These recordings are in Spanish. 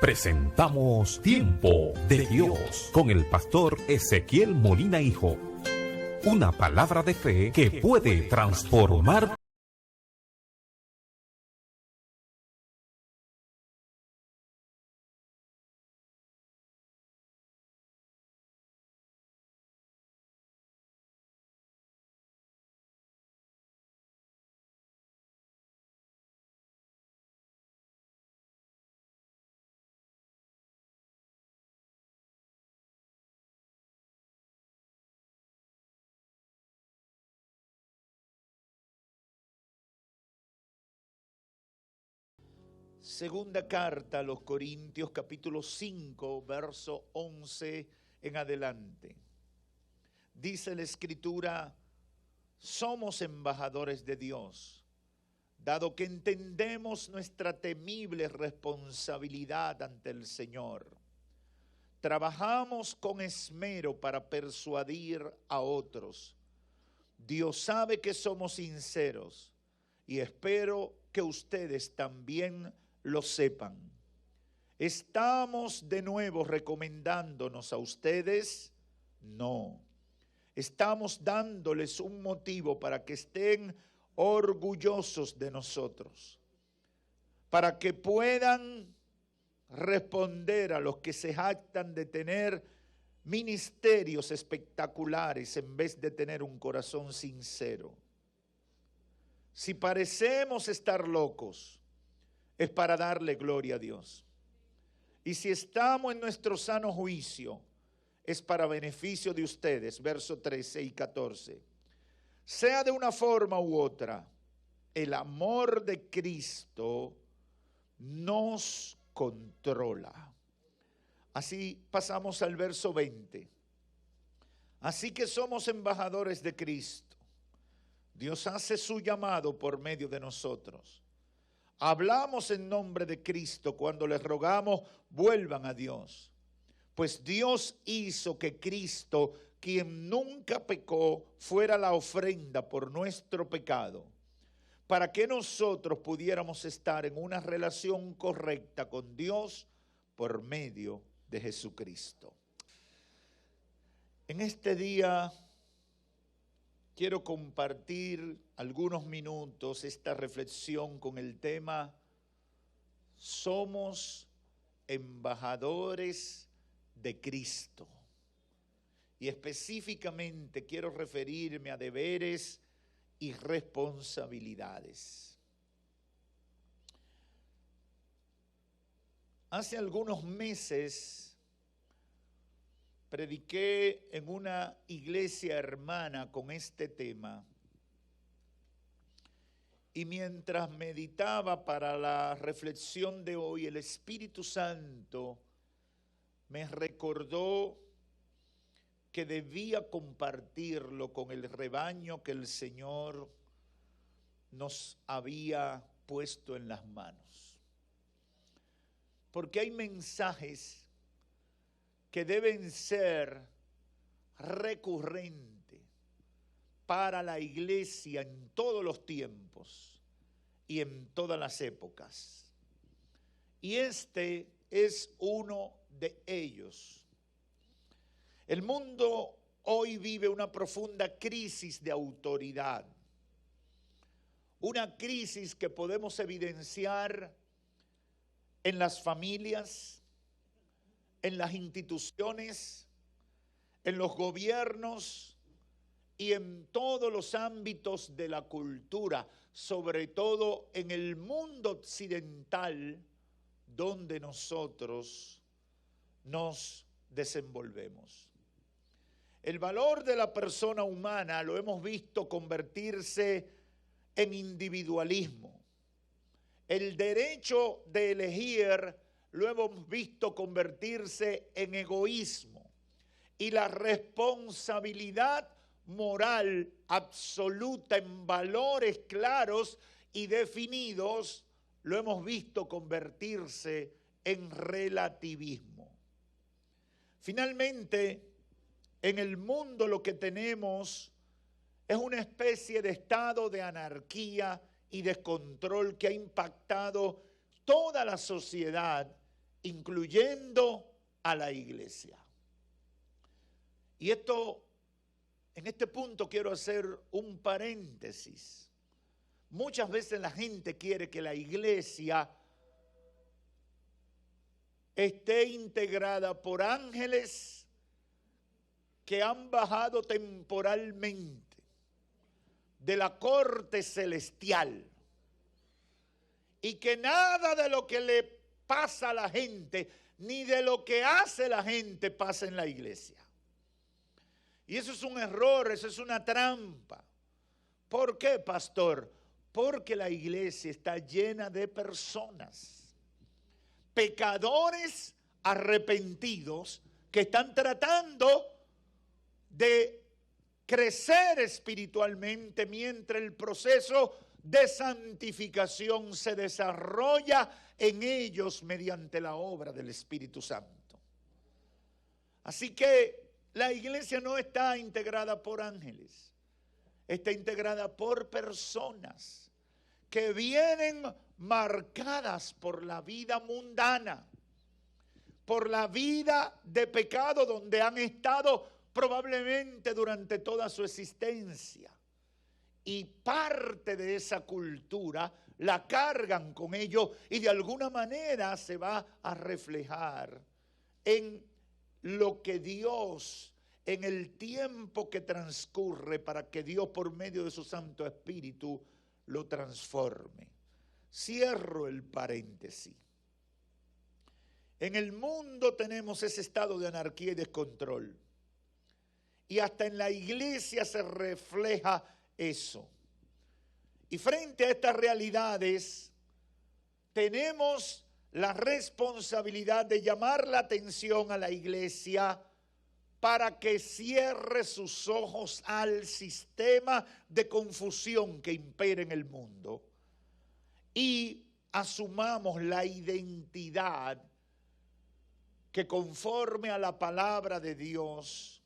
presentamos Tiempo de Dios con el pastor Ezequiel Molina Hijo. Una palabra de fe que puede transformar. Segunda carta a los Corintios, capítulo 5, verso 11 en adelante. Dice la Escritura: somos embajadores de Dios, dado que entendemos nuestra temible responsabilidad ante el Señor. Trabajamos con esmero para persuadir a otros. Dios sabe que somos sinceros y espero que ustedes también lo sepan. ¿Estamos de nuevo recomendándonos a ustedes? No. Estamos dándoles un motivo para que estén orgullosos de nosotros, para que puedan responder a los que se jactan de tener ministerios espectaculares en vez de tener un corazón sincero. Si parecemos estar locos, es para darle gloria a Dios. Y si estamos en nuestro sano juicio, es para beneficio de ustedes. Versos 13 y 14. Sea de una forma u otra, el amor de Cristo nos controla. Así pasamos al verso 20. Así que somos embajadores de Cristo. Dios hace su llamado por medio de nosotros. Hablamos en nombre de Cristo cuando les rogamos vuelvan a Dios. Pues Dios hizo que Cristo, quien nunca pecó, fuera la ofrenda por nuestro pecado, para que nosotros pudiéramos estar en una relación correcta con Dios por medio de Jesucristo. En este día quiero compartir algunos minutos esta reflexión con el tema: somos embajadores de Cristo. Y específicamente quiero referirme a deberes y responsabilidades. Hace algunos meses prediqué en una iglesia hermana con este tema, y mientras meditaba para la reflexión de hoy, el Espíritu Santo me recordó que debía compartirlo con el rebaño que el Señor nos había puesto en las manos. Porque hay mensajes que deben ser recurrentes para la iglesia en todos los tiempos y en todas las épocas. Y este es uno de ellos. El mundo hoy vive una profunda crisis de autoridad, una crisis que podemos evidenciar en las familias, en las instituciones, en los gobiernos y en todos los ámbitos de la cultura, sobre todo en el mundo occidental donde nosotros nos desenvolvemos. El valor de la persona humana lo hemos visto convertirse en individualismo. El derecho de elegir lo hemos visto convertirse en egoísmo, y la responsabilidad moral absoluta en valores claros y definidos lo hemos visto convertirse en relativismo. Finalmente, en el mundo lo que tenemos es una especie de estado de anarquía y descontrol que ha impactado toda la sociedad incluyendo a la iglesia. Y en este punto quiero hacer un paréntesis. Muchas veces la gente quiere que la iglesia esté integrada por ángeles que han bajado temporalmente de la corte celestial y que nada de lo que le pasa a la gente ni de lo que hace la gente pasa en la iglesia. Y eso es un error, eso es una trampa. ¿Por qué, pastor? Porque la iglesia está llena de personas, pecadores arrepentidos que están tratando de crecer espiritualmente mientras el proceso de santificación se desarrolla en ellos mediante la obra del Espíritu Santo. Así que la iglesia no está integrada por ángeles, está integrada por personas que vienen marcadas por la vida mundana, por la vida de pecado donde han estado probablemente durante toda su existencia. Y parte de esa cultura la cargan con ellos y de alguna manera se va a reflejar en lo que Dios, en el tiempo que transcurre para que Dios por medio de su Santo Espíritu lo transforme. Cierro el paréntesis. En el mundo tenemos ese estado de anarquía y descontrol. Y hasta en la iglesia se refleja eso. Y frente a estas realidades, tenemos la responsabilidad de llamar la atención a la iglesia para que cierre sus ojos al sistema de confusión que impera en el mundo y asumamos la identidad que conforme a la palabra de Dios,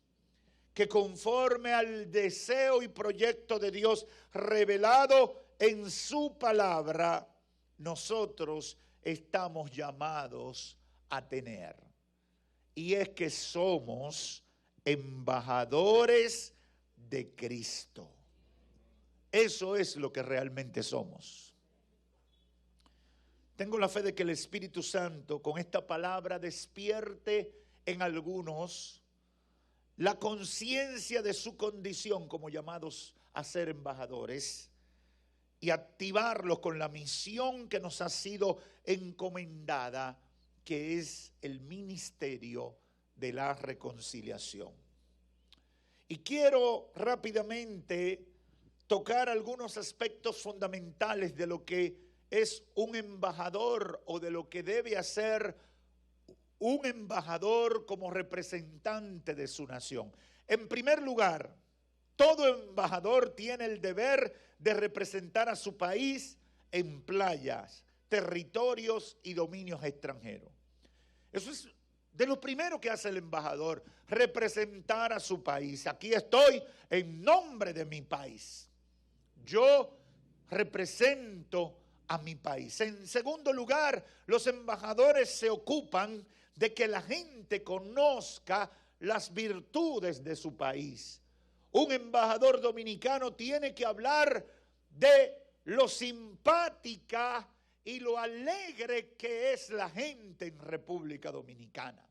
que conforme al deseo y proyecto de Dios revelado en su palabra, nosotros estamos llamados a tener. Y es que somos embajadores de Cristo. Eso es lo que realmente somos. Tengo la fe de que el Espíritu Santo con esta palabra despierte en algunos la conciencia de su condición como llamados a ser embajadores y activarlos con la misión que nos ha sido encomendada, que es el ministerio de la reconciliación. Y quiero rápidamente tocar algunos aspectos fundamentales de lo que es un embajador o de lo que debe hacer un embajador como representante de su nación. En primer lugar, todo embajador tiene el deber de representar a su país en playas, territorios y dominios extranjeros. Eso es de lo primero que hace el embajador, representar a su país. Aquí estoy en nombre de mi país. Yo represento a mi país. En segundo lugar, los embajadores se ocupan de que la gente conozca las virtudes de su país. Un embajador dominicano tiene que hablar de lo simpática y lo alegre que es la gente en República Dominicana.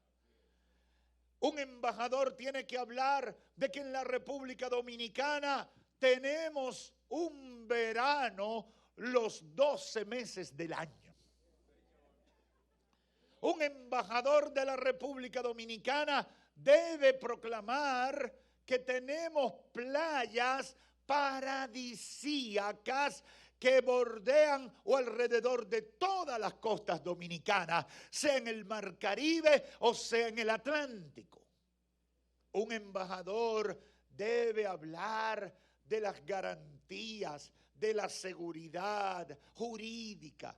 Un embajador tiene que hablar de que en la República Dominicana tenemos un verano los 12 meses del año. Un embajador de la República Dominicana debe proclamar que tenemos playas paradisíacas que bordean o alrededor de todas las costas dominicanas, sea en el Mar Caribe o sea en el Atlántico. Un embajador debe hablar de las garantías, de la seguridad jurídica,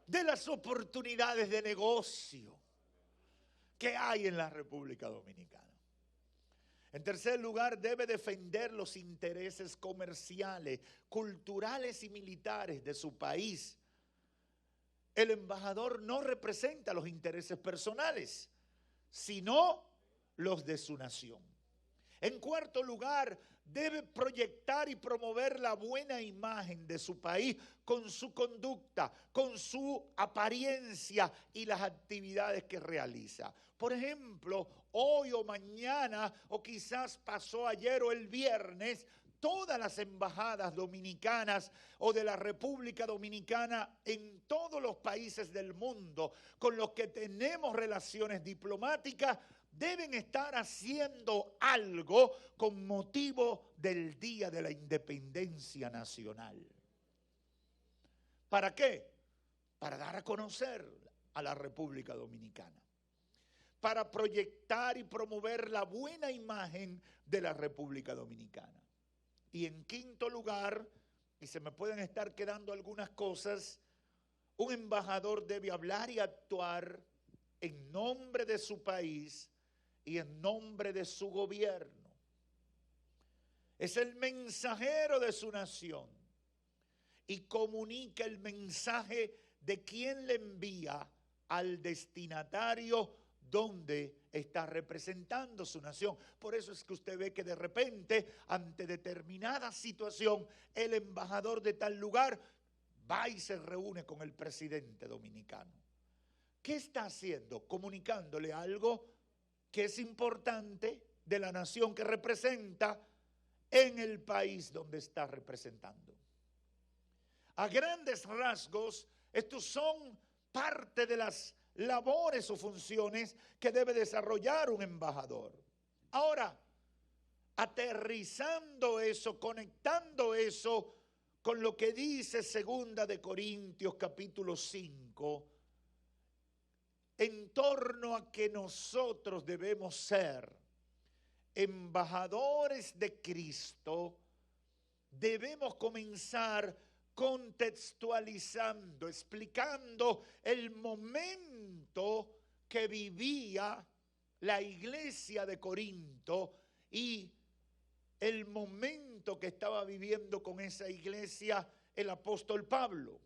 de las oportunidades de negocio que hay en la República Dominicana. En tercer lugar, debe defender los intereses comerciales, culturales y militares de su país. El embajador no representa los intereses personales, sino los de su nación. En cuarto lugar, debe proyectar y promover la buena imagen de su país con su conducta, con su apariencia y las actividades que realiza. Por ejemplo, hoy o mañana, o quizás pasó ayer o el viernes, todas las embajadas dominicanas o de la República Dominicana en todos los países del mundo con los que tenemos relaciones diplomáticas deben estar haciendo algo con motivo del Día de la Independencia Nacional. ¿Para qué? Para dar a conocer a la República Dominicana, para proyectar y promover la buena imagen de la República Dominicana. Y en quinto lugar, y se me pueden estar quedando algunas cosas, un embajador debe hablar y actuar en nombre de su país y en nombre de su gobierno. Es el mensajero de su nación y comunica el mensaje de quien le envía al destinatario donde está representando su nación. Por eso es que usted ve que de repente, ante determinada situación, el embajador de tal lugar va y se reúne con el presidente dominicano. ¿Qué está haciendo? Comunicándole algo que es importante de la nación que representa en el país donde está representando. A grandes rasgos, estos son parte de las labores o funciones que debe desarrollar un embajador. Ahora, aterrizando eso, conectando eso con lo que dice 2 de Corintios capítulo 5, en torno a que nosotros debemos ser embajadores de Cristo, debemos comenzar contextualizando, explicando el momento que vivía la iglesia de Corinto y el momento que estaba viviendo con esa iglesia el apóstol Pablo.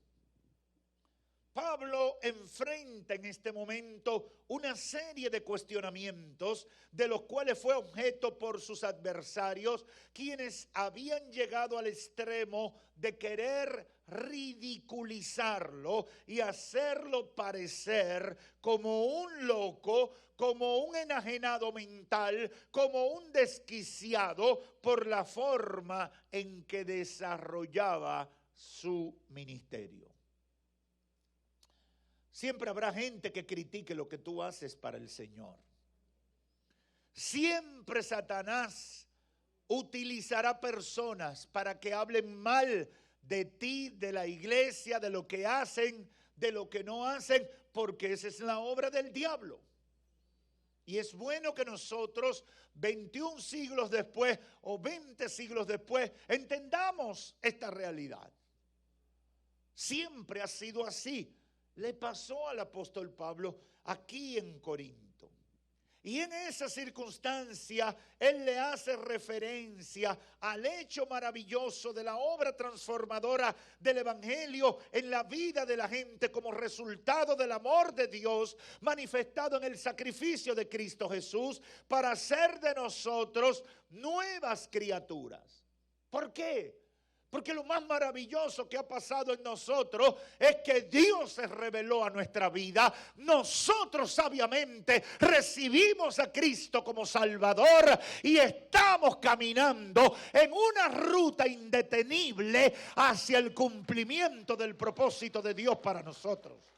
Pablo enfrenta en este momento una serie de cuestionamientos de los cuales fue objeto por sus adversarios, quienes habían llegado al extremo de querer ridiculizarlo y hacerlo parecer como un loco, como un enajenado mental, como un desquiciado por la forma en que desarrollaba su ministerio. Siempre habrá gente que critique lo que tú haces para el Señor. Siempre Satanás utilizará personas para que hablen mal de ti, de la iglesia, de lo que hacen, de lo que no hacen, porque esa es la obra del diablo. Y es bueno que nosotros, 21 siglos después o 20 siglos después, entendamos esta realidad. Siempre ha sido así. Le pasó al apóstol Pablo aquí en Corinto. Y en esa circunstancia, él le hace referencia al hecho maravilloso de la obra transformadora del evangelio en la vida de la gente como resultado del amor de Dios manifestado en el sacrificio de Cristo Jesús para hacer de nosotros nuevas criaturas. ¿Por qué? Porque lo más maravilloso que ha pasado en nosotros es que Dios se reveló a nuestra vida. Nosotros sabiamente recibimos a Cristo como Salvador y estamos caminando en una ruta indetenible hacia el cumplimiento del propósito de Dios para nosotros.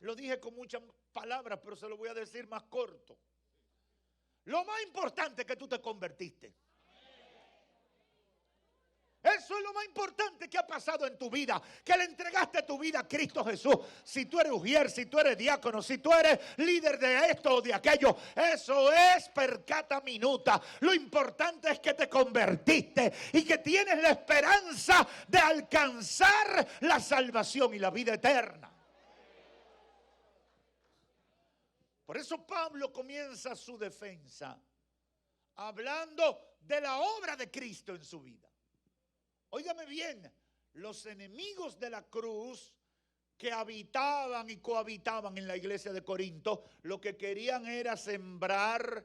Lo dije con muchas palabras, pero se lo voy a decir más corto. Lo más importante es que tú te convertiste. Eso es lo más importante que ha pasado en tu vida, que le entregaste tu vida a Cristo Jesús. Si tú eres ujier, si tú eres diácono, si tú eres líder de esto o de aquello, eso es percata minuta. Lo importante es que te convertiste y que tienes la esperanza de alcanzar la salvación y la vida eterna. Por eso Pablo comienza su defensa hablando de la obra de Cristo en su vida. Óigame bien, los enemigos de la cruz que habitaban y cohabitaban en la iglesia de Corinto, lo que querían era sembrar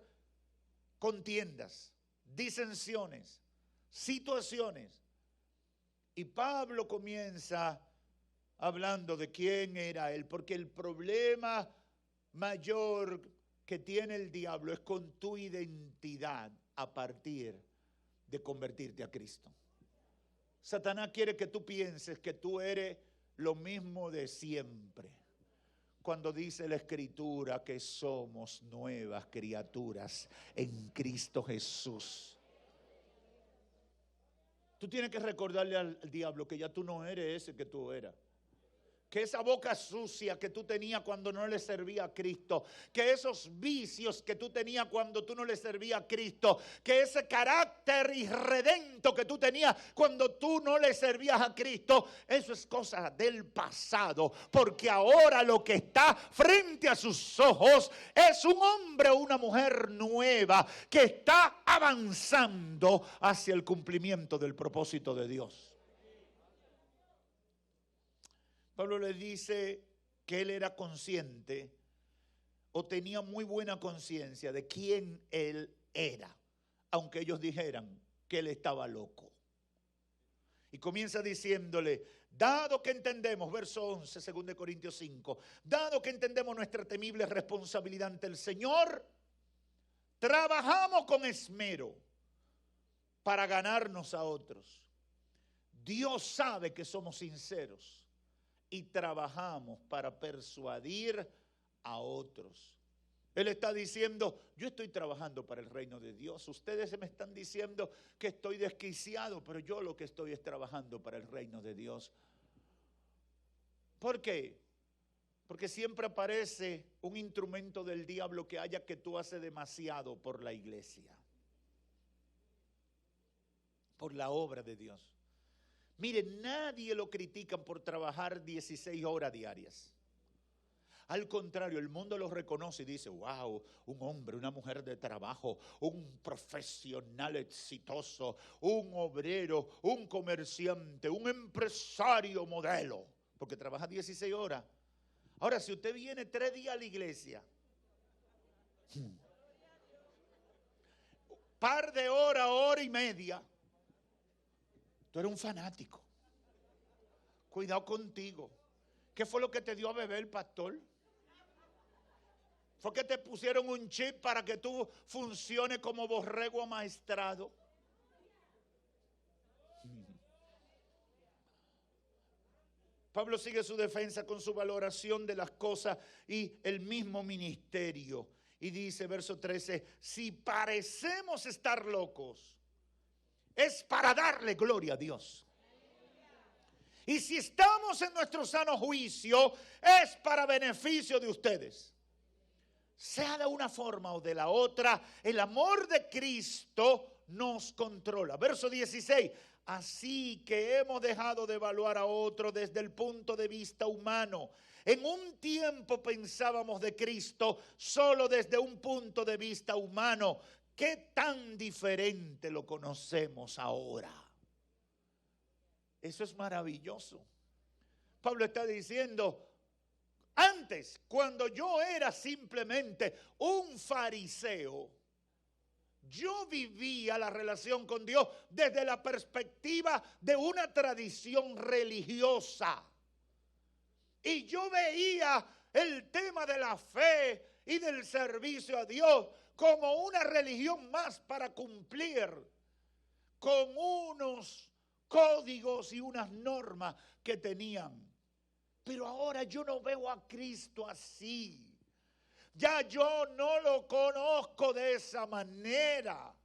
contiendas, disensiones, situaciones. Y Pablo comienza hablando de quién era él, porque el problema mayor que tiene el diablo es con tu identidad a partir de convertirte a Cristo. Satanás quiere que tú pienses que tú eres lo mismo de siempre. Cuando dice la Escritura que somos nuevas criaturas en Cristo Jesús. Tú tienes que recordarle al diablo que ya tú no eres ese que tú eras. Que esa boca sucia que tú tenías cuando no le servía a Cristo, que esos vicios que tú tenías cuando tú no le servías a Cristo, que ese carácter irredento que tú tenías cuando tú no le servías a Cristo, eso es cosa del pasado, porque ahora lo que está frente a sus ojos es un hombre o una mujer nueva que está avanzando hacia el cumplimiento del propósito de Dios. Pablo le dice que él era consciente o tenía muy buena conciencia de quién él era, aunque ellos dijeran que él estaba loco. Y comienza diciéndole, dado que entendemos, verso 11, 2 Corintios 5, dado que entendemos nuestra temible responsabilidad ante el Señor, trabajamos con esmero para ganarnos a otros. Dios sabe que somos sinceros. Y trabajamos para persuadir a otros. Él está diciendo, yo estoy trabajando para el reino de Dios. Ustedes me están diciendo que estoy desquiciado, pero yo lo que estoy es trabajando para el reino de Dios. ¿Por qué? Porque siempre aparece un instrumento del diablo que haya que tú haces demasiado por la iglesia. Por la obra de Dios. Mire, nadie lo critican por trabajar 16 horas diarias. Al contrario, el mundo lo reconoce y dice, wow, un hombre, una mujer de trabajo, un profesional exitoso, un obrero, un comerciante, un empresario modelo, porque trabaja 16 horas. Ahora, si usted viene 3 días a la iglesia, par de horas, hora y media, tú eres un fanático. Cuidado contigo. ¿Qué fue lo que te dio a beber el pastor? ¿Fue que te pusieron un chip para que tú funciones como borrego amaestrado? Pablo sigue su defensa con su valoración de las cosas y el mismo ministerio. Y dice, verso 13, si parecemos estar locos, es para darle gloria a Dios. Y si estamos en nuestro sano juicio, es para beneficio de ustedes. Sea de una forma o de la otra, el amor de Cristo nos controla. Verso 16, así que hemos dejado de evaluar a otro desde el punto de vista humano. En un tiempo pensábamos de Cristo solo desde un punto de vista humano. ¿Qué tan diferente lo conocemos ahora? Eso es maravilloso. Pablo está diciendo, antes, cuando yo era simplemente un fariseo, yo vivía la relación con Dios desde la perspectiva de una tradición religiosa. Y yo veía el tema de la fe y del servicio a Dios como una religión más para cumplir con unos códigos y unas normas que tenían. Pero ahora yo no veo a Cristo así. Ya yo no lo conozco de esa manera.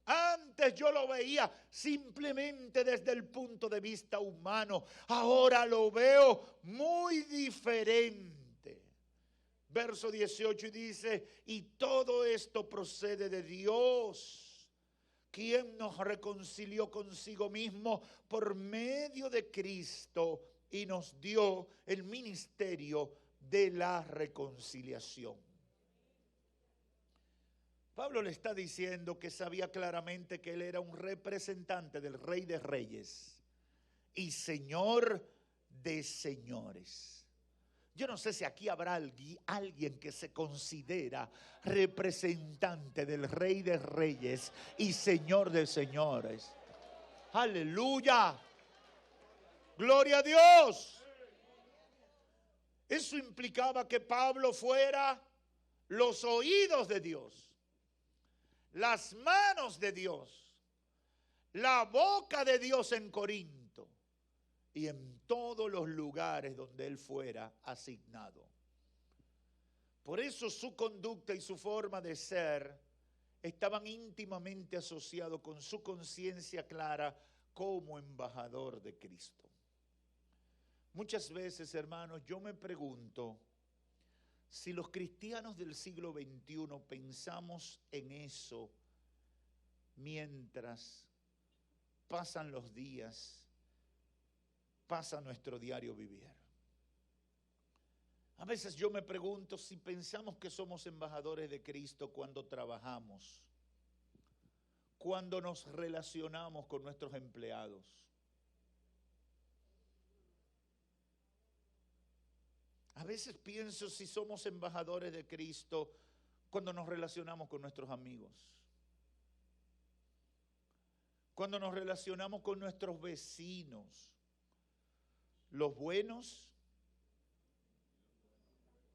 Antes yo lo veía simplemente desde el punto de vista humano. Ahora lo veo muy diferente. Verso 18 y dice, y todo esto procede de Dios, quien nos reconcilió consigo mismo por medio de Cristo y nos dio el ministerio de la reconciliación. Pablo le está diciendo que sabía claramente que él era un representante del Rey de Reyes y Señor de señores. Yo no sé si aquí habrá alguien que se considera representante del Rey de Reyes y Señor de señores. Aleluya. Gloria a Dios. Eso implicaba que Pablo fuera los oídos de Dios, las manos de Dios, la boca de Dios en Corinto y en todos los lugares donde él fuera asignado. Por eso su conducta y su forma de ser estaban íntimamente asociados con su conciencia clara como embajador de Cristo. Muchas veces, hermanos, yo me pregunto si los cristianos del siglo XXI pensamos en eso mientras pasan los días, pasa nuestro diario vivir. A veces yo me pregunto si pensamos que somos embajadores de Cristo cuando trabajamos, cuando nos relacionamos con nuestros empleados. A veces pienso si somos embajadores de Cristo cuando nos relacionamos con nuestros amigos, cuando nos relacionamos con nuestros vecinos, los buenos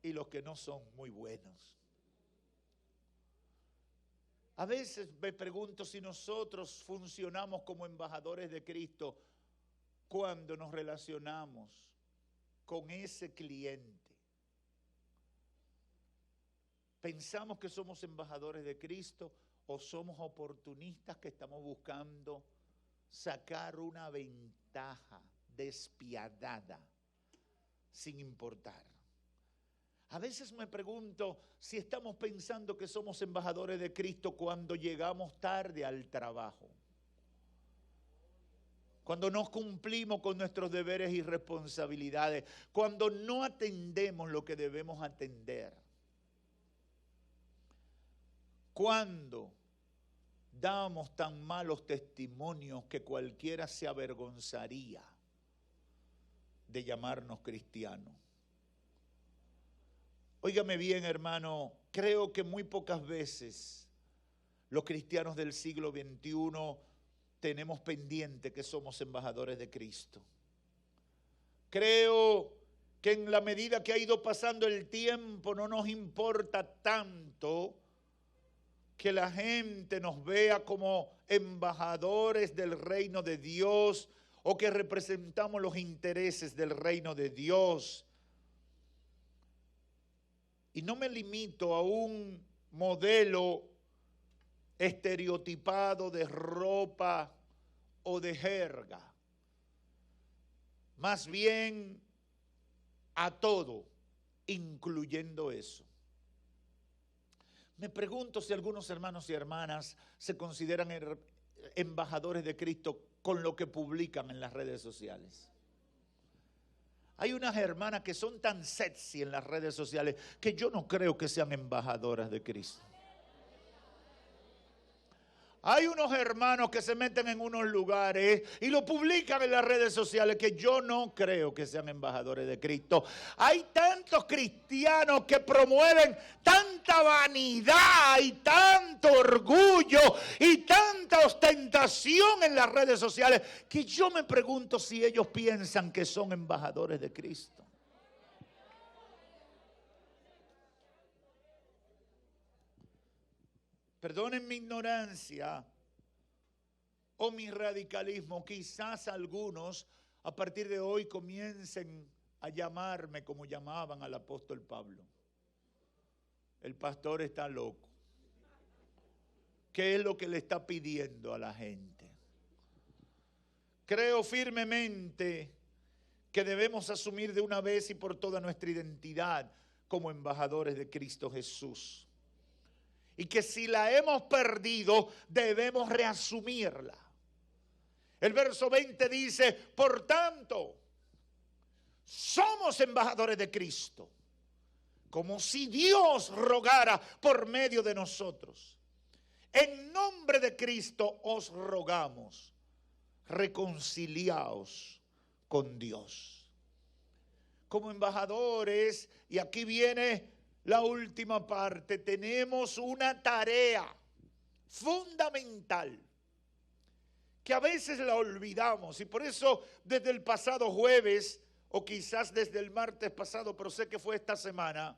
y los que no son muy buenos. A veces me pregunto si nosotros funcionamos como embajadores de Cristo cuando nos relacionamos con ese cliente. ¿Pensamos que somos embajadores de Cristo o somos oportunistas que estamos buscando sacar una ventaja despiadada sin importar? A veces me pregunto si estamos pensando que somos embajadores de Cristo cuando llegamos tarde al trabajo, cuando no cumplimos con nuestros deberes y responsabilidades, cuando no atendemos lo que debemos atender, cuando damos tan malos testimonios que cualquiera se avergonzaría de llamarnos cristianos. Óigame bien, hermano, creo que muy pocas veces los cristianos del siglo XXI tenemos pendiente que somos embajadores de Cristo. Creo que en la medida que ha ido pasando el tiempo no nos importa tanto que la gente nos vea como embajadores del reino de Dios o que representamos los intereses del reino de Dios. Y no me limito a un modelo estereotipado de ropa o de jerga, más bien a todo, incluyendo eso. Me pregunto si algunos hermanos y hermanas se consideran embajadores de Cristo con lo que publican en las redes sociales. Hay unas hermanas que son tan sexy en las redes sociales que yo no creo que sean embajadoras de Cristo. Hay unos hermanos que se meten en unos lugares y lo publican en las redes sociales que yo no creo que sean embajadores de Cristo. Hay tantos cristianos que promueven tanta vanidad y tanto orgullo y tanta ostentación en las redes sociales que yo me pregunto si ellos piensan que son embajadores de Cristo. Perdonen mi ignorancia o mi radicalismo. Quizás algunos a partir de hoy comiencen a llamarme como llamaban al apóstol Pablo. El pastor está loco. ¿Qué es lo que le está pidiendo a la gente? Creo firmemente que debemos asumir de una vez y por todas nuestra identidad como embajadores de Cristo Jesús. Y que si la hemos perdido, debemos reasumirla. El verso 20 dice, por tanto, somos embajadores de Cristo, como si Dios rogara por medio de nosotros. en nombre de Cristo os rogamos, reconciliaos con Dios. Como embajadores, y aquí viene la última parte, tenemos una tarea fundamental que a veces la olvidamos, y por eso desde el pasado jueves, o quizás desde el martes pasado, pero sé que fue esta semana,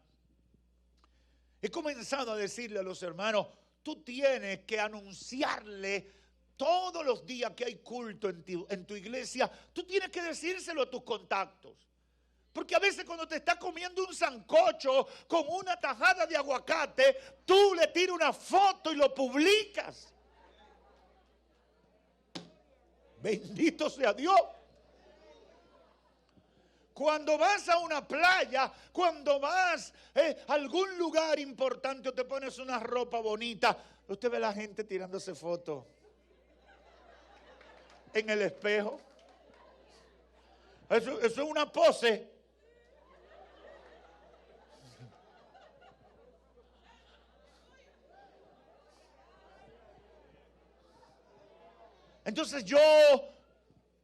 he comenzado a decirle a los hermanos, tú tienes que anunciarle todos los días que hay culto en tu iglesia, tú tienes que decírselo a tus contactos. Porque a veces cuando te estás comiendo un sancocho con una tajada de aguacate, tú le tiras una foto y lo publicas. Bendito sea Dios. Cuando vas a una playa, cuando vas a algún lugar importante o te pones una ropa bonita, usted ve a la gente tirándose fotos en el espejo. Eso es una pose. Entonces yo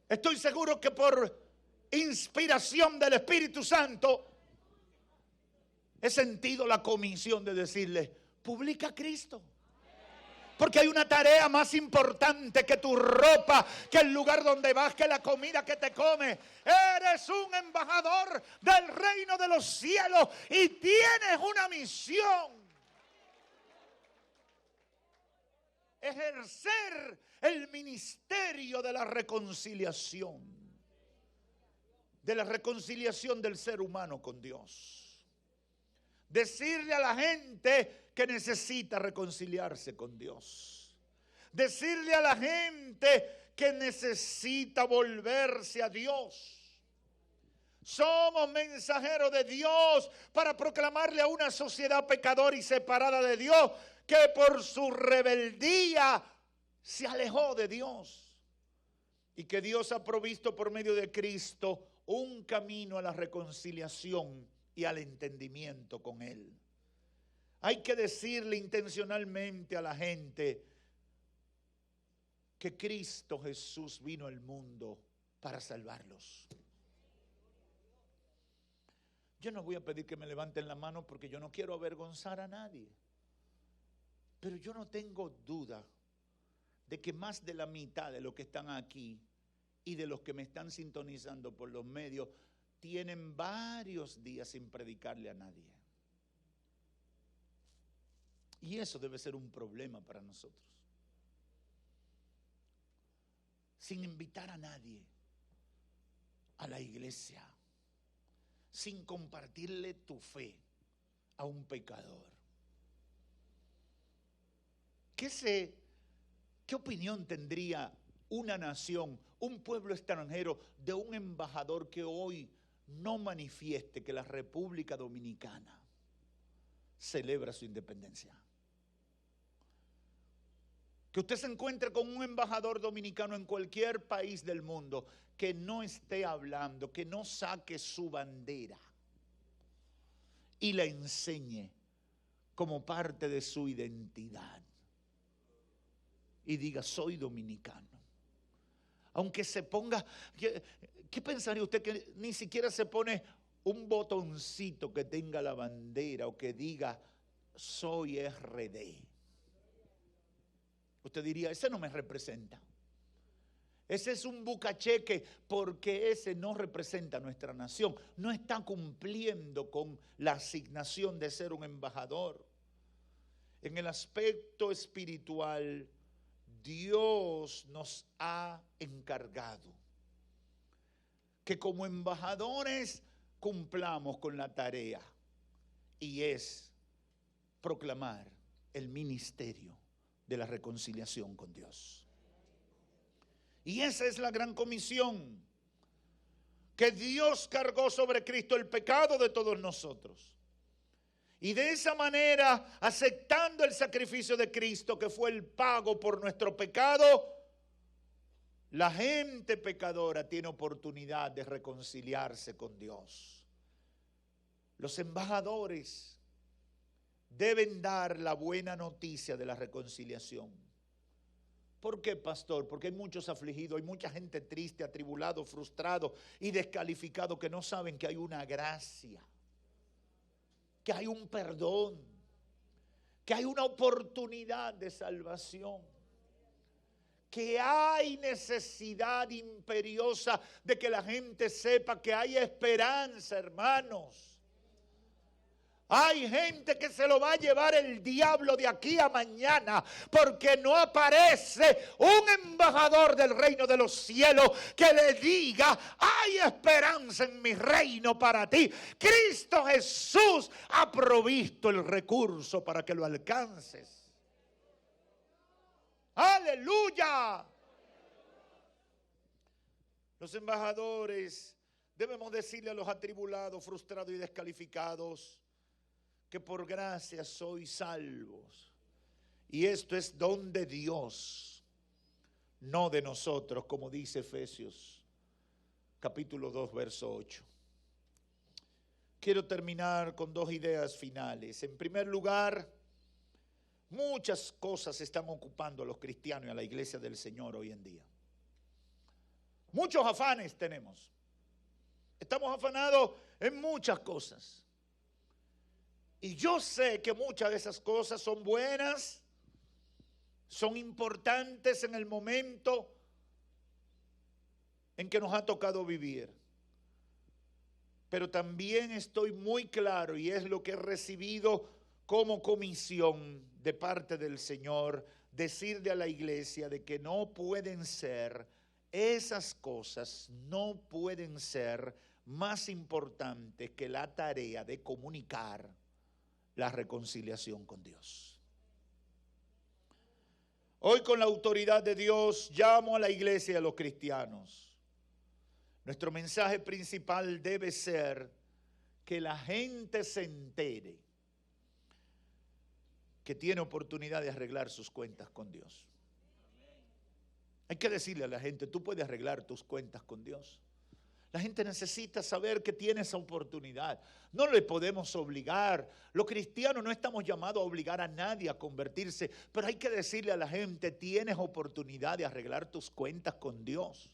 estoy seguro que por inspiración del Espíritu Santo he sentido la comisión de decirle, publica a Cristo. Porque hay una tarea más importante que tu ropa, que el lugar donde vas, que la comida que te comes. Eres un embajador del reino de los cielos y tienes una misión. Ejercer el ministerio de la reconciliación. De la reconciliación del ser humano con Dios. Decirle a la gente que necesita reconciliarse con Dios. Decirle a la gente que necesita volverse a Dios. Somos mensajeros de Dios para proclamarle a una sociedad pecadora y separada de Dios que por su rebeldía se alejó de Dios. Y que Dios ha provisto por medio de Cristo un camino a la reconciliación y al entendimiento con Él. Hay que decirle intencionalmente a la gente que Cristo Jesús vino al mundo para salvarlos. Yo no voy a pedir que me levanten la mano porque yo no quiero avergonzar a nadie. Pero yo no tengo duda de que más de la mitad de los que están aquí y de los que me están sintonizando por los medios tienen varios días sin predicarle a nadie. Y eso debe ser un problema para nosotros. Sin invitar a nadie a la iglesia, sin compartirle tu fe a un pecador. ¿Qué opinión tendría una nación, un pueblo extranjero, de un embajador que hoy no manifieste que la República Dominicana celebra su independencia? Que usted se encuentre con un embajador dominicano en cualquier país del mundo que no esté hablando, que no saque su bandera y la enseñe como parte de su identidad y diga, soy dominicano. Aunque se ponga, ¿qué pensaría usted que ni siquiera se pone un botoncito que tenga la bandera o que diga, soy RD? Usted diría, ese no me representa. Ese es un bucacheque porque ese no representa a nuestra nación. No está cumpliendo con la asignación de ser un embajador. En el aspecto espiritual, Dios nos ha encargado que como embajadores cumplamos con la tarea y es proclamar el ministerio de la reconciliación con Dios. Y esa es la gran comisión, que Dios cargó sobre Cristo el pecado de todos nosotros. Y de esa manera, aceptando el sacrificio de Cristo, que fue el pago por nuestro pecado, la gente pecadora tiene oportunidad de reconciliarse con Dios. Los embajadores deben dar la buena noticia de la reconciliación. ¿Por qué, pastor? Porque hay muchos afligidos, hay mucha gente triste, atribulado, frustrado y descalificado que no saben que hay una gracia, que hay un perdón, que hay una oportunidad de salvación, que hay necesidad imperiosa de que la gente sepa que hay esperanza, hermanos. Hay gente que se lo va a llevar el diablo de aquí a mañana porque no aparece un embajador del reino de los cielos que le diga: hay esperanza en mi reino para ti. Cristo Jesús ha provisto el recurso para que lo alcances. ¡Aleluya! Los embajadores debemos decirle a los atribulados, frustrados y descalificados que por gracia sois salvos. Y esto es don de Dios, no de nosotros, como dice Efesios capítulo 2, verso 8. Quiero terminar con dos ideas finales. En primer lugar, muchas cosas están ocupando a los cristianos y a la iglesia del Señor hoy en día. Muchos afanes tenemos. Estamos afanados en muchas cosas. Y yo sé que muchas de esas cosas son buenas, son importantes en el momento en que nos ha tocado vivir. Pero también estoy muy claro, y es lo que he recibido como comisión de parte del Señor, decirle a la iglesia de que no pueden ser, esas cosas no pueden ser más importantes que la tarea de comunicar la reconciliación con Dios. Hoy, con la autoridad de Dios, llamo a la iglesia y a los cristianos. Nuestro mensaje principal debe ser que la gente se entere que tiene oportunidad de arreglar sus cuentas con Dios. Hay que decirle a la gente: tú puedes arreglar tus cuentas con Dios. La gente necesita saber que tiene esa oportunidad. No le podemos obligar. Los cristianos no estamos llamados a obligar a nadie a convertirse, pero hay que decirle a la gente: tienes oportunidad de arreglar tus cuentas con Dios.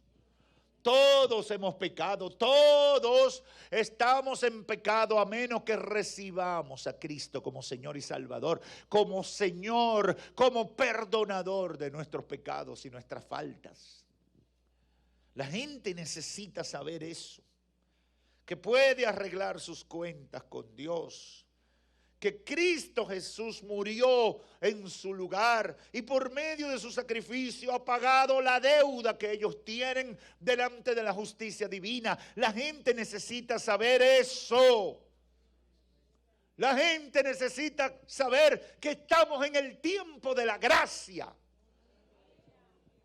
Todos hemos pecado, todos estamos en pecado a menos que recibamos a Cristo como Señor y Salvador, como Señor, como perdonador de nuestros pecados y nuestras faltas. La gente necesita saber eso, que puede arreglar sus cuentas con Dios, que Cristo Jesús murió en su lugar y por medio de su sacrificio ha pagado la deuda que ellos tienen delante de la justicia divina. La gente necesita saber eso. La gente necesita saber que estamos en el tiempo de la gracia.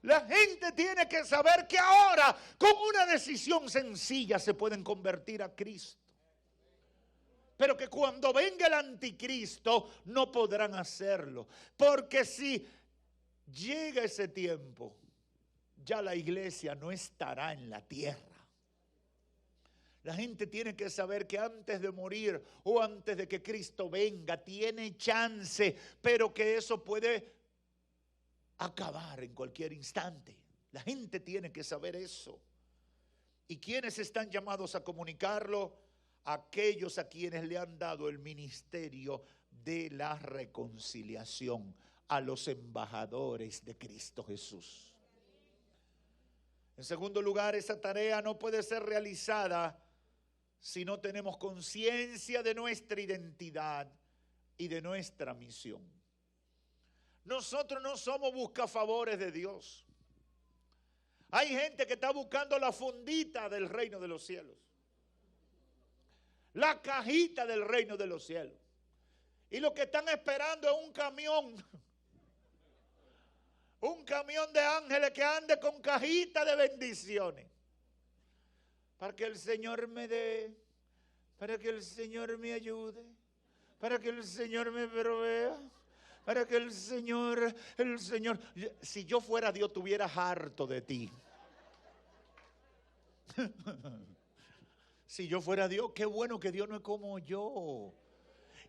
La gente tiene que saber que ahora, con una decisión sencilla, se pueden convertir a Cristo. Pero que cuando venga el anticristo no podrán hacerlo. Porque si llega ese tiempo, ya la iglesia no estará en la tierra. La gente tiene que saber que antes de morir o antes de que Cristo venga, tiene chance, pero que eso puede acabar en cualquier instante. La gente tiene que saber eso. ¿Y quiénes están llamados a comunicarlo? Aquellos a quienes le han dado el ministerio de la reconciliación, a los embajadores de Cristo Jesús. En segundo lugar, esa tarea no puede ser realizada si no tenemos conciencia de nuestra identidad y de nuestra misión. Nosotros no somos buscafavores de Dios. Hay gente que está buscando la fundita del reino de los cielos, la cajita del reino de los cielos. Y lo que están esperando es un camión de ángeles que ande con cajita de bendiciones. Para que el Señor me dé, para que el Señor me ayude, para que el Señor me provea. Para que el Señor, si yo fuera Dios, estuviera harto de ti. Si yo fuera Dios, qué bueno que Dios no es como yo.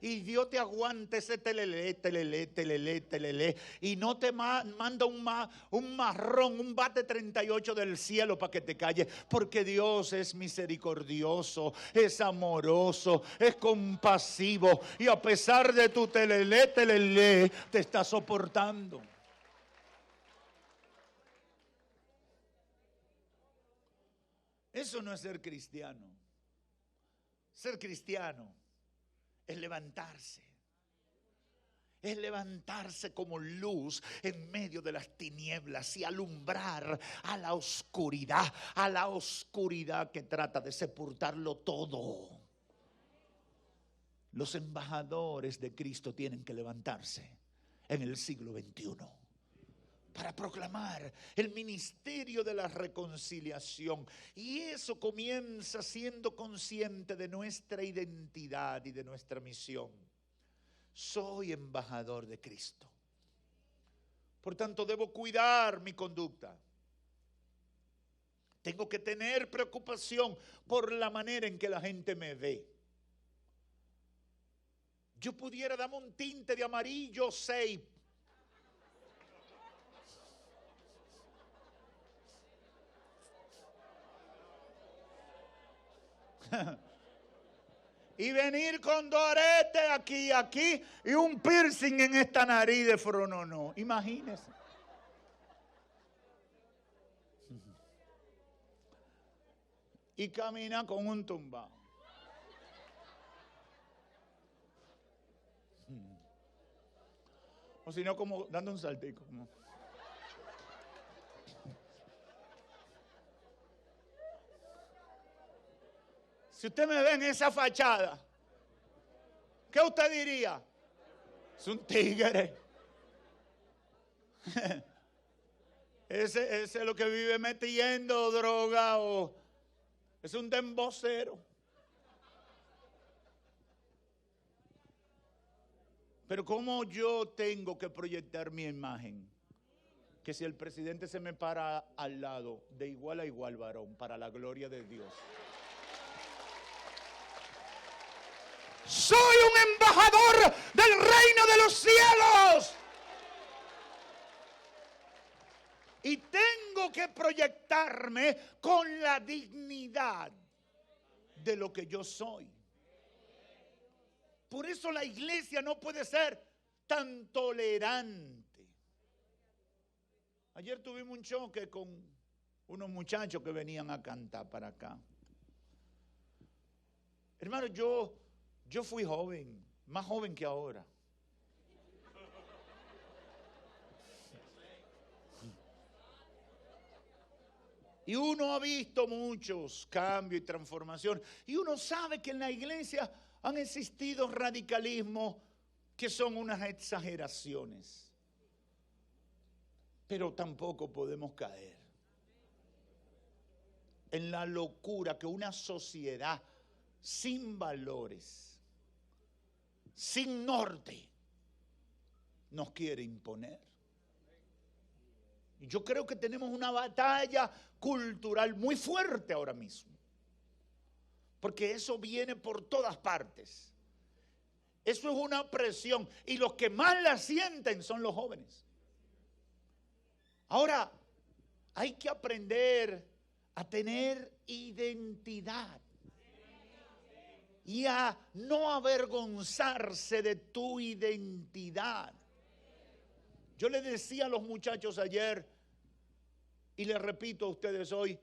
Y Dios te aguanta ese telelé, y no te manda un marrón, un bate 38 del cielo para que te calles, porque Dios es misericordioso, es amoroso, es compasivo, y a pesar de tu telelé, te está soportando. Eso no es ser cristiano. Ser cristiano es levantarse. Es levantarse como luz en medio de las tinieblas y alumbrar a la oscuridad que trata de sepultarlo todo. Los embajadores de Cristo tienen que levantarse en el siglo XXI para proclamar el ministerio de la reconciliación. Y eso comienza siendo consciente de nuestra identidad y de nuestra misión. Soy embajador de Cristo. Por tanto, debo cuidar mi conducta. Tengo que tener preocupación por la manera en que la gente me ve. Yo pudiera darme un tinte de amarillo 6. Y venir con dos aretes aquí y un piercing en esta nariz de frononó. Imagínese. Y camina con un tumbao. O si no, como dando un saltico. Si usted me ve en esa fachada, ¿qué usted diría? Es un tigre. Ese es lo que vive metiendo droga, o es un dembocero. Pero ¿cómo yo tengo que proyectar mi imagen? Que si el presidente se me para al lado, de igual a igual, varón, para la gloria de Dios. Soy un embajador del reino de los cielos. Y tengo que proyectarme con la dignidad de lo que yo soy. Por eso la iglesia no puede ser tan tolerante. Ayer tuvimos un choque con unos muchachos que venían a cantar para acá. Hermano, yo fui joven, más joven que ahora. Y uno ha visto muchos cambios y transformaciones. Y uno sabe que en la iglesia han existido radicalismos que son unas exageraciones. Pero tampoco podemos caer en la locura que una sociedad sin valores, sin norte, nos quiere imponer. Y yo creo que tenemos una batalla cultural muy fuerte ahora mismo, porque eso viene por todas partes. Eso es una presión, y los que más la sienten son los jóvenes. Ahora, hay que aprender a tener identidad y a no avergonzarse de tu identidad. Yo le decía a los muchachos ayer, y les repito a ustedes hoy,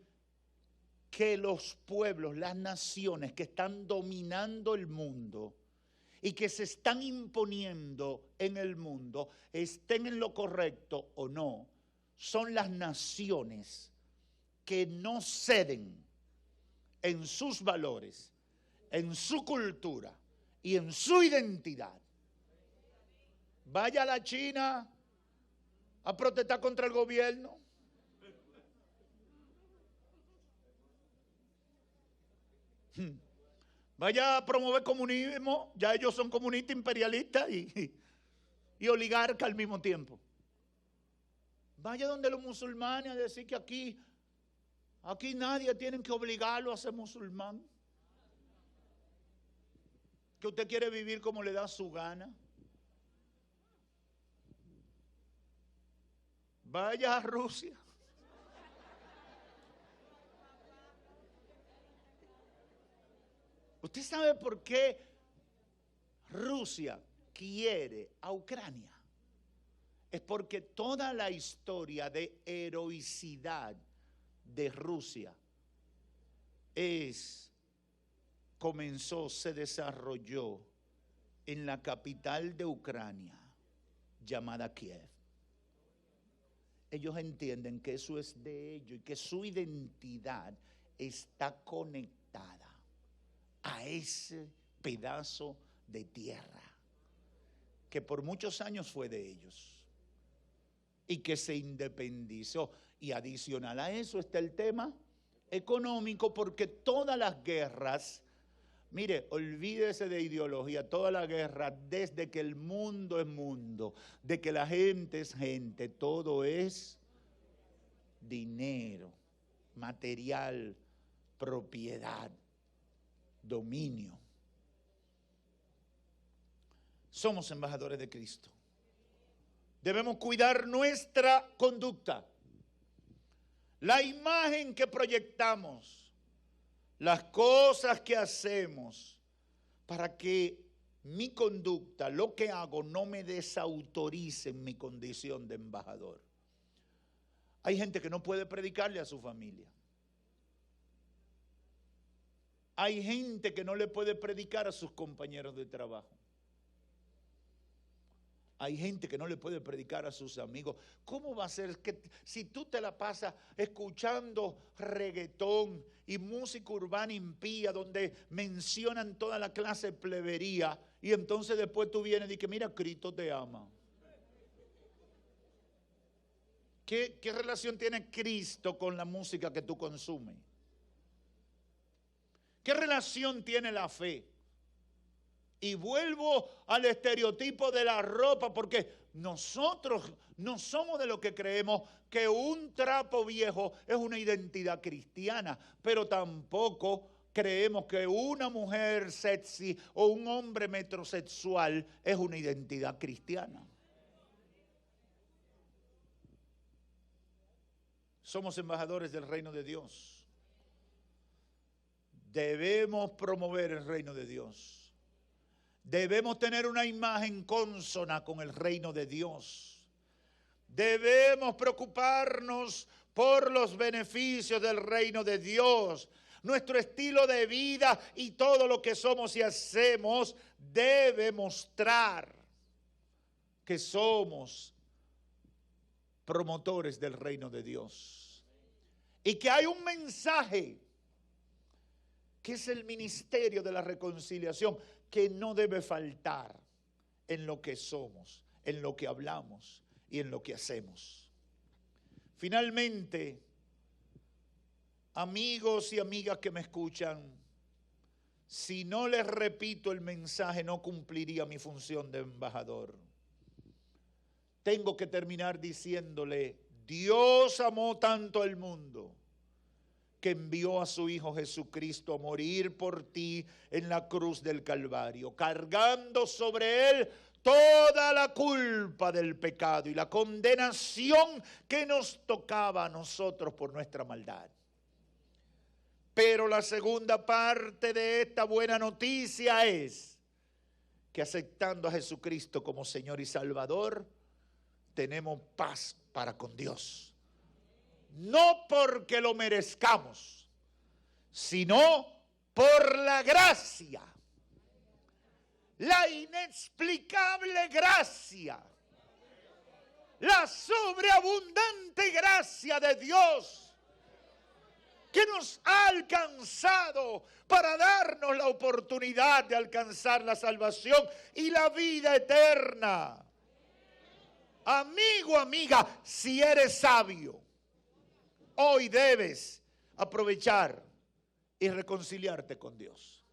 que los pueblos, las naciones que están dominando el mundo y que se están imponiendo en el mundo, estén en lo correcto o no, son las naciones que no ceden en sus valores, en su cultura y en su identidad. Vaya a la China a protestar contra el gobierno. Vaya a promover comunismo, ya ellos son comunistas, imperialistas y oligarcas al mismo tiempo. Vaya donde los musulmanes a decir que aquí nadie tiene que obligarlo a ser musulmán. que usted quiere vivir como le da su gana. Vaya a Rusia. ¿Usted sabe por qué Rusia quiere a Ucrania? Es porque toda la historia de heroicidad de Rusia se desarrolló en la capital de Ucrania, llamada Kiev. Ellos entienden que eso es de ellos y que su identidad está conectada a ese pedazo de tierra que por muchos años fue de ellos y que se independizó. Y adicional a eso está el tema económico, porque todas las guerras, mire, olvídese de ideología, toda la guerra, desde que el mundo es mundo, de que la gente es gente, todo es dinero, material, propiedad, dominio. Somos embajadores de Cristo. Debemos cuidar nuestra conducta, la imagen que proyectamos, las cosas que hacemos, para que mi conducta, lo que hago, no me desautorice en mi condición de embajador. Hay gente que no puede predicarle a su familia. Hay gente que no le puede predicar a sus compañeros de trabajo. Hay gente que no le puede predicar a sus amigos. ¿Cómo va a ser que si tú te la pasas escuchando reggaetón y música urbana impía donde mencionan toda la clase de plebería, y entonces después tú vienes y dices, mira, Cristo te ama? ¿Qué relación tiene Cristo con la música que tú consumes? ¿Qué relación tiene la fe? Y vuelvo al estereotipo de la ropa, porque nosotros no somos de lo que creemos que un trapo viejo es una identidad cristiana, pero tampoco creemos que una mujer sexy o un hombre metrosexual es una identidad cristiana. Somos embajadores del reino de Dios. Debemos promover el reino de Dios. Debemos tener una imagen consona con el reino de Dios. Debemos preocuparnos por los beneficios del reino de Dios. Nuestro estilo de vida y todo lo que somos y hacemos debe mostrar que somos promotores del reino de Dios. Y que hay un mensaje que es el ministerio de la reconciliación, que no debe faltar en lo que somos, en lo que hablamos y en lo que hacemos. Finalmente, amigos y amigas que me escuchan, si no les repito el mensaje, no cumpliría mi función de embajador. Tengo que terminar diciéndole, Dios amó tanto al mundo que envió a su Hijo Jesucristo a morir por ti en la cruz del Calvario, cargando sobre él toda la culpa del pecado y la condenación que nos tocaba a nosotros por nuestra maldad. Pero la segunda parte de esta buena noticia es que aceptando a Jesucristo como Señor y Salvador, tenemos paz para con Dios. No porque lo merezcamos, sino por la gracia, la inexplicable gracia, la sobreabundante gracia de Dios que nos ha alcanzado para darnos la oportunidad de alcanzar la salvación y la vida eterna. Amigo, amiga, si eres sabio, hoy debes aprovechar y reconciliarte con Dios.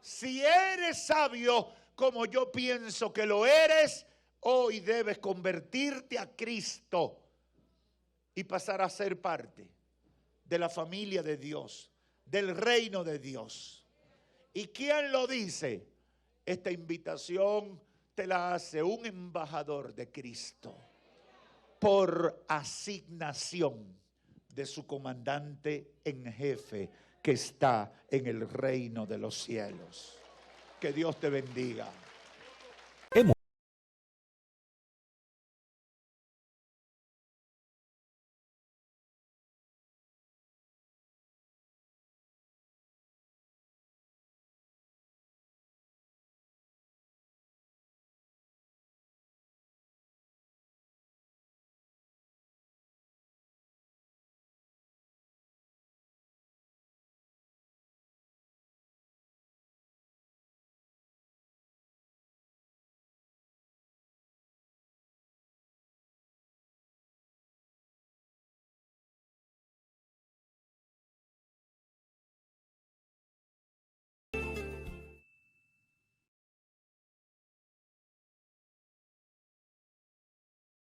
Si eres sabio como yo pienso que lo eres, hoy debes convertirte a Cristo y pasar a ser parte de la familia de Dios, del reino de Dios. ¿Y quién lo dice? Esta invitación te la hace un embajador de Cristo por asignación de su comandante en jefe que está en el reino de los cielos. Que Dios te bendiga.